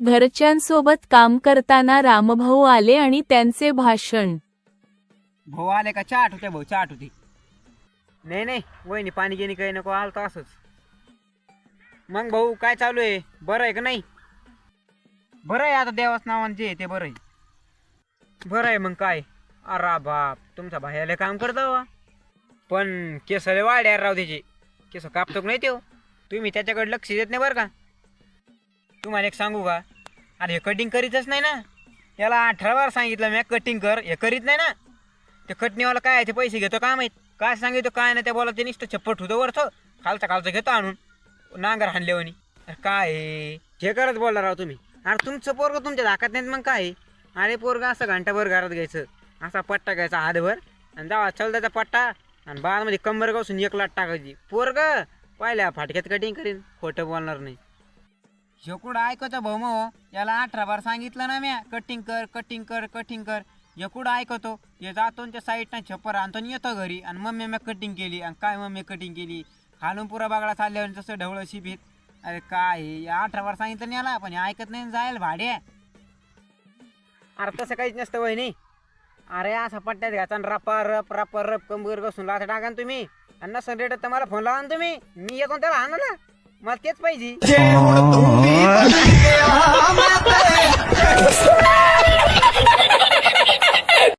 घरच्यांसोबत काम करताना रामभाऊ आले आणि त्यांचे भाषण. भाऊ आले का चाट होते भाऊ चाट होती. नाही नाही वहिनी पाणी घेणे काही नको आलं तर असंच. मग भाऊ काय चालू आहे बरं आहे का नाही? बरं आहे आता देवाच नावाने जे ते बरं आहे. बरं आहे मग काय अरे बाप तुमचा भाईला काम करतो पण केस लय वाढ्या राव त्याचे केस कापतो नाही ते तुम्ही त्याच्याकडे लक्ष देत नाही बरं का. तुम्हाला एक सांगू का अरे हे कटिंग करीतच नाही ना. याला 18 बार सांगितलं मी कटिंग कर हे करीत नाही ना. ते कटणीवाला काय ते पैसे घेतो काय माहीत काय सांगितलं काय नाही त्या बोला ते नुसतं चप्पट होतं वरचं खालचं घेतो आणून नांगर हाणल्यावानी. अरे काय हे करत बोलला राव तुम्ही. अरे तुमचं पोरगं तुमच्या धाकात नाहीत मग काय. अरे पोरगं असं घंटाभर घरात घ्यायचं असा पट्टा घ्यायचा हातभर आणि जावा चल त्याचा पट्टा आणि बाळामध्ये कंबर घासून 1 लाट टाकायची. पोरगं पाहिल्या फाटक्यात कटिंग करीन खोटं बोलणार नाही. शेकुड ऐकतो भाऊ मग याला 18 बार सांगितलं ना म्या कटिंग कर कटिंग कर कटिंग कर. एकूड ऐकतो हे जातो त्या साईडनं छप्पर आणतो येतो घरी आणि मम्मी मी कटिंग केली आणि काय मम्मी कटिंग केली खालून पुरा बागडा चालल्यावर जसं ढवळं शिबीत. अरे काय 18 बार सांगितलं नाही याला पण ऐकत नाही जायला भाडे. अरे तसं काहीच नसतं वय नाही. अरे असा पट्ट्यात घ्यायचा रप रप कंबर घासून लाथा टाका ना तुम्ही आणि नसं रेट तर मला फोन लावा ना तुम्ही मी येतो त्याला आणा ना मला तेच पाहिजे.